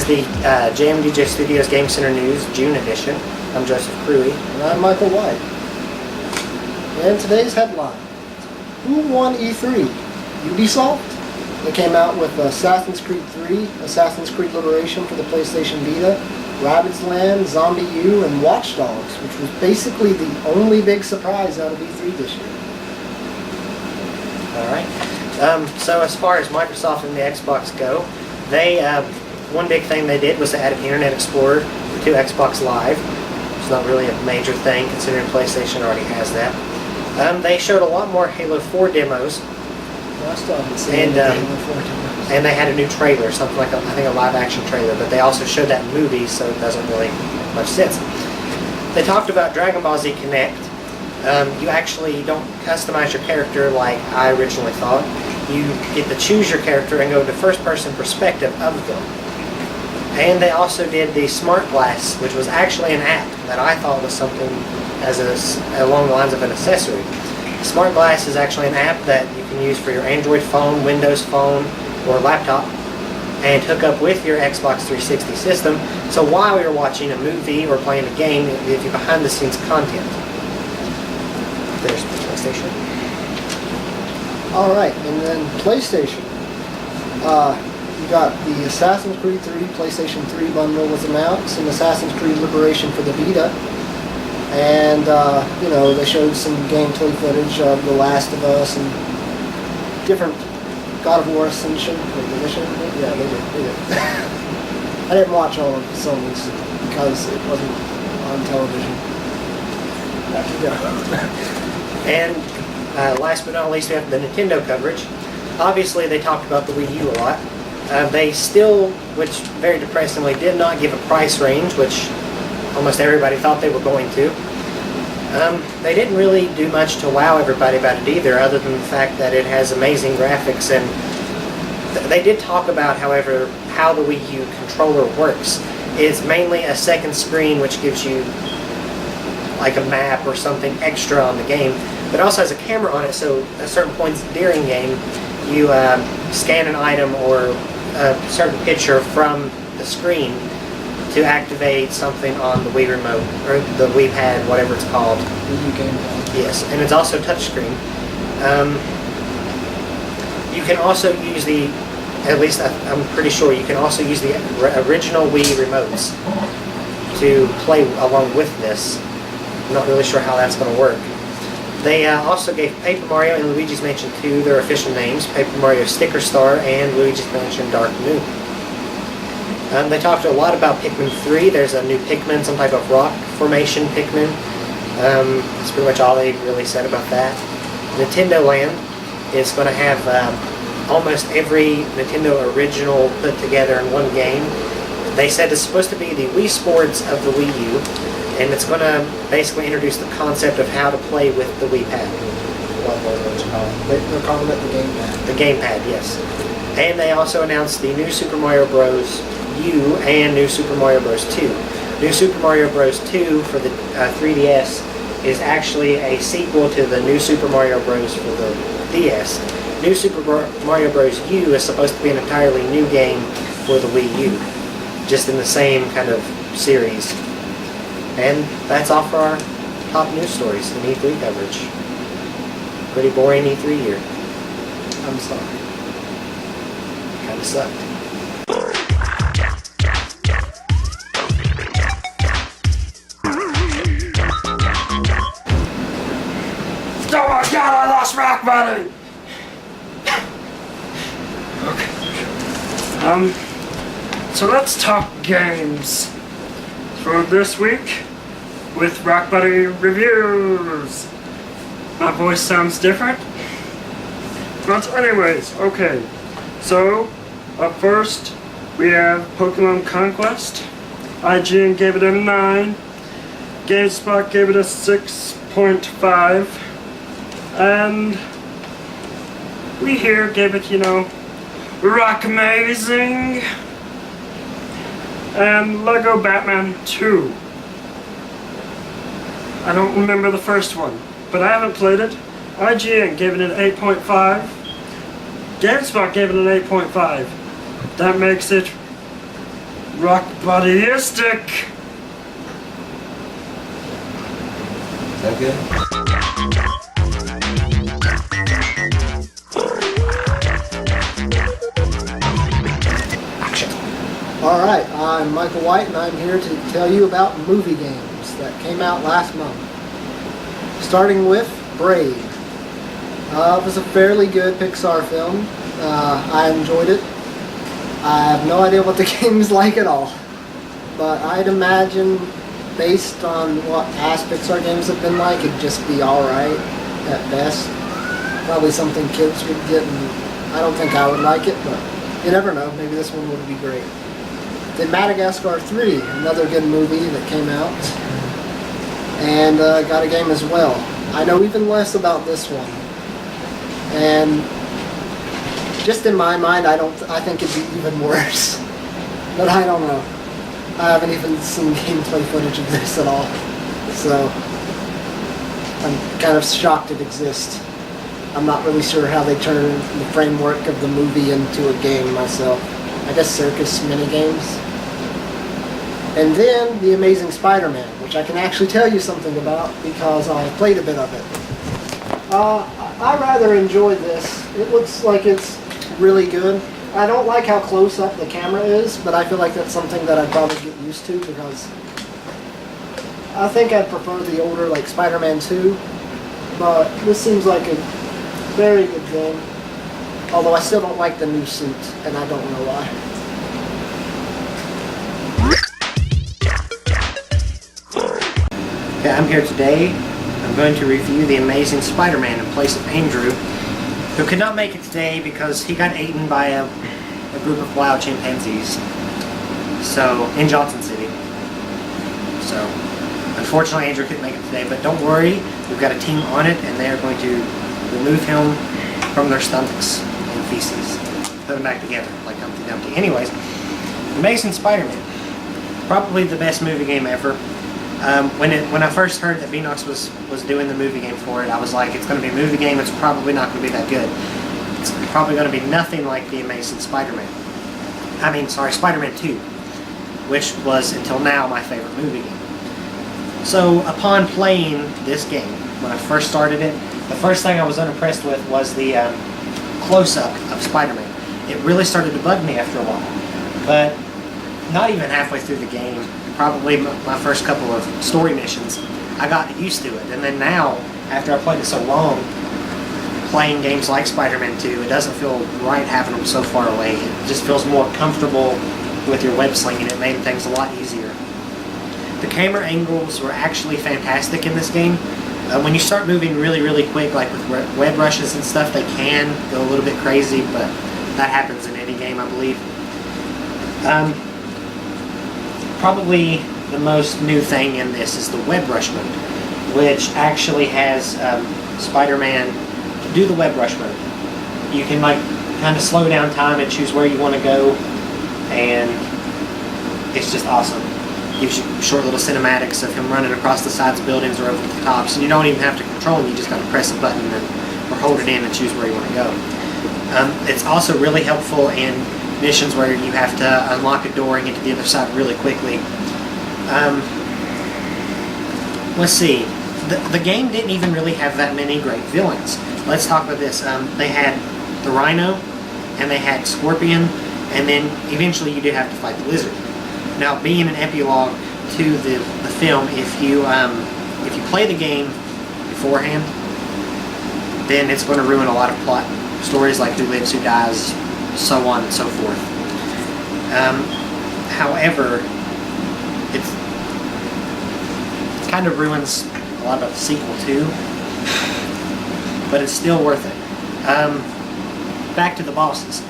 the Jmdjstudios Game Center News June edition. I'm Joseph Cruey. And I'm Michael White. And today's headline: Who won E3? Ubisoft? They came out with Assassin's Creed 3, Assassin's Creed Liberation for the PlayStation Vita, Rabbids Land, Zombie U, and Watch Dogs, which was basically the only big surprise out of E3 this year. Alright. So as far as Microsoft and the Xbox go, they one big thing they did was to add an Internet Explorer to Xbox Live. It's not really a major thing considering PlayStation already has that. They showed a lot more Halo 4 demos. I still haven't seen any Halo 4 demos. And they had a new trailer, something like I think a live action trailer, but they also showed that movie, so it doesn't really make much sense. They talked about Dragon Ball Z Connect. You actually don't customize your character like I originally thought. You get to choose your character and go to first-person perspective of them. And they also did the Smart Glass, which was actually an app that I thought was something along the lines of an accessory. Smart Glass is actually an app that you can use for your Android phone, Windows phone, or laptop, and hook up with your Xbox 360 system. So while you're watching a movie or playing a game, it gives you behind-the-scenes content. There's the PlayStation. Alright, and then PlayStation. You got the Assassin's Creed 3 PlayStation 3 bundle was announced, and Assassin's Creed Liberation for the Vita. And, they showed some gameplay footage of The Last of Us and different God of War Ascension. Yeah, they did. I didn't watch all of Sony's because it wasn't on television. Back you go. And last but not least, we have the Nintendo coverage. Obviously, they talked about the Wii U a lot. They still, which very depressingly, did not give a price range, which almost everybody thought they were going to. They didn't really do much to wow everybody about it either, other than the fact that it has amazing graphics. And they did talk about, however, how the Wii U controller works. It's mainly a second screen which gives you like a map or something extra on the game, but also has a camera on it, so at certain points during game you scan an item or a certain picture from the screen to activate something on the Wii remote, or the Wii pad, whatever it's called. Wii U gamepad. Yes, and it's also touchscreen. You can also use at least I'm pretty sure, you can also use the original Wii remotes to play along with this. I'm not really sure how that's going to work. They also gave Paper Mario and Luigi's Mansion 2 their official names, Paper Mario Sticker Star and Luigi's Mansion Dark Moon. They talked a lot about Pikmin 3. There's a new Pikmin, some type of rock formation Pikmin. That's pretty much all they really said about that. Nintendo Land is going to have almost every Nintendo original put together in one game. They said it's supposed to be the Wii Sports of the Wii U, and it's going to basically introduce the concept of how to play with the Wii pad. What you call it? They're calling it the gamepad. The gamepad, yes. And they also announced the new Super Mario Bros. U and New Super Mario Bros. 2. New Super Mario Bros. 2 for the 3DS is actually a sequel to the New Super Mario Bros. For the DS. New Super Mario Bros. U is supposed to be an entirely new game for the Wii U, just in the same kind of series. And that's all for our top news stories in E3 coverage. Pretty boring E3 year. I'm sorry. Kinda sucked. Oh my god, I lost rock bottom! Okay. So let's talk games for this week with Rock Buddy Reviews. My voice sounds different. But anyways, okay. So, up first, we have Pokemon Conquest. IGN gave it a 9. GameSpot gave it a 6.5. And we here gave it, rock amazing. And Lego Batman 2. I don't remember the first one, but I haven't played it. IGN gave it an 8.5. GameSpot gave it an 8.5. That makes it Rock bodyistic. Is that good? All right, I'm Michael White, and I'm here to tell you about movie games that came out last month. Starting with Brave. It was a fairly good Pixar film. I enjoyed it. I have no idea what the game's like at all, but I'd imagine, based on what past Pixar games have been like, it'd just be alright at best. Probably something kids would get, and I don't think I would like it, but you never know. Maybe this one would be great. Then Madagascar 3, another good movie that came out, and got a game as well. I know even less about this one, and just in my mind, I think it'd be even worse. But I don't know. I haven't even seen gameplay footage of this at all, so I'm kind of shocked it exists. I'm not really sure how they turn the framework of the movie into a game myself. I guess circus minigames. And then The Amazing Spider-Man, which I can actually tell you something about because I played a bit of it. I rather enjoyed this. It looks like it's really good. I don't like how close up the camera is, but I feel like that's something that I'd probably get used to because I think I'd prefer the older, like Spider-Man 2, but this seems like a very good game. Although I still don't like the new suit, and I don't know why. Okay, I'm here today. I'm going to review The Amazing Spider-Man in place of Andrew, who could not make it today because he got eaten by a group of wild chimpanzees. So, in Johnson City. So, unfortunately Andrew couldn't make it today, but don't worry, we've got a team on it, and they are going to remove him from their stomachs and feces. Put them back together, like Humpty Dumpty. Anyways, Amazing Spider-Man. Probably the best movie game ever. When I first heard that Beanox was doing the movie game for it, I was like, it's going to be a movie game, it's probably not going to be that good. It's probably going to be nothing like The Amazing Spider-Man. Spider-Man 2, which was, until now, my favorite movie game. So, upon playing this game, when I first started it, the first thing I was unimpressed with was the close-up of Spider-Man. It really started to bug me after a while, but not even halfway through the game, probably my first couple of story missions, I got used to it. And then now, after I played it so long, playing games like Spider-Man 2, it doesn't feel right having them so far away. It just feels more comfortable with your web slinging. It made things a lot easier. The camera angles were actually fantastic in this game. When you start moving really, really quick, like with web rushes and stuff, they can go a little bit crazy, but that happens in any game, I believe. Probably the most new thing in this is the web rush mode, which actually has Spider-Man do the web rush mode. You can kind of slow down time and choose where you want to go, and it's just awesome. Gives you short little cinematics of him running across the sides of buildings or over the tops, and you don't even have to control him. You just got to press a button or hold it in and choose where you want to go. It's also really helpful in missions where you have to unlock a door and get to the other side really quickly. Let's see. The game didn't even really have that many great villains. Let's talk about this. They had the Rhino, and they had Scorpion, and then eventually you did have to fight the Lizard. Now, being an epilogue to the film, if you play the game beforehand, then it's going to ruin a lot of plot stories like who lives, who dies, so on and so forth. However, it kind of ruins a lot about the sequel too, but it's still worth it. Back to the bosses.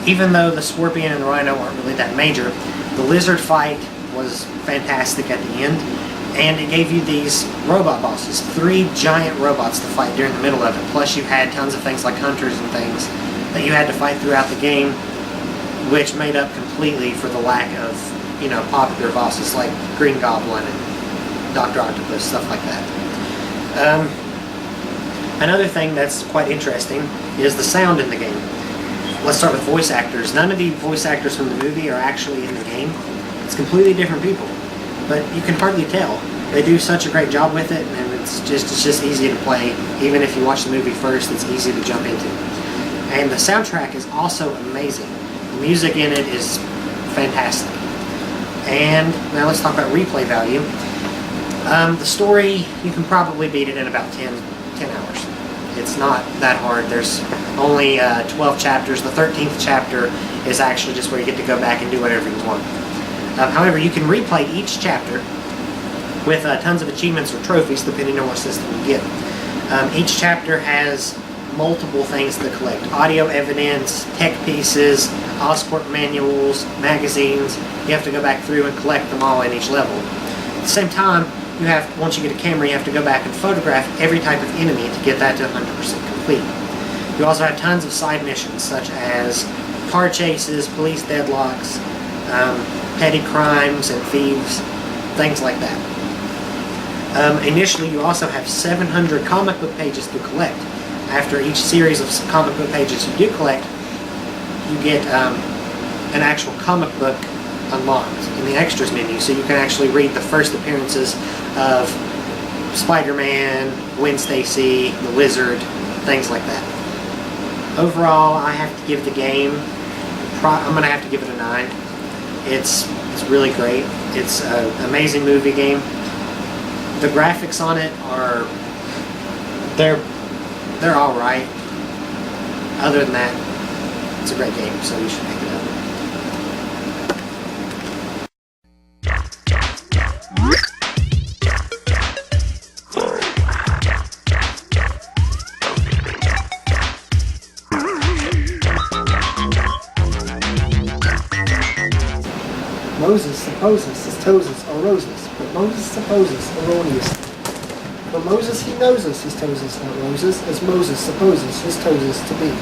Even though the Scorpion and the Rhino aren't really that major, the Lizard fight was fantastic at the end, and it gave you these robot bosses, 3 giant robots to fight during the middle of it, plus you had tons of things like hunters and things that you had to fight throughout the game, which made up completely for the lack of, popular bosses like Green Goblin and Dr. Octopus, stuff like that. Another thing that's quite interesting is the sound in the game. let's start with voice actors. None of the voice actors from the movie are actually in the game. It's completely different people, but you can hardly tell. They do such a great job with it, and it's just easy to play. Even if you watch the movie first, it's easy to jump into. And the soundtrack is also amazing. The music in it is fantastic. And now let's talk about replay value. The story, you can probably beat it in about 10 hours. It's not that hard. There's only 12 chapters. The 13th chapter is actually just where you get to go back and do whatever you want. However, you can replay each chapter with tons of achievements or trophies depending on what system you get. Each chapter has multiple things to collect. Audio evidence, tech pieces, Oscorp manuals, magazines. You have to go back through and collect them all in each level. At the same time, you have, once you get a camera, you have to go back and photograph every type of enemy to get that to 100% complete. You also have tons of side missions, such as car chases, police deadlocks, petty crimes and thieves, things like that. Initially, you also have 700 comic book pages to collect. After each series of comic book pages you do collect, you get an actual comic book unlocked in the extras menu, so you can actually read the first appearances of Spider-Man, Gwen Stacy, the Wizard, things like that. Overall, I have to give the game, I'm going to have to give it a 9. It's really great. It's an amazing movie game. The graphics on it are, they're all right. Other than that, it's a great game, so you should pick it up. Moses supposes his toes are roses, but Moses supposes erroneously. For Moses he knows his toes not roses, as Moses supposes his toes to be.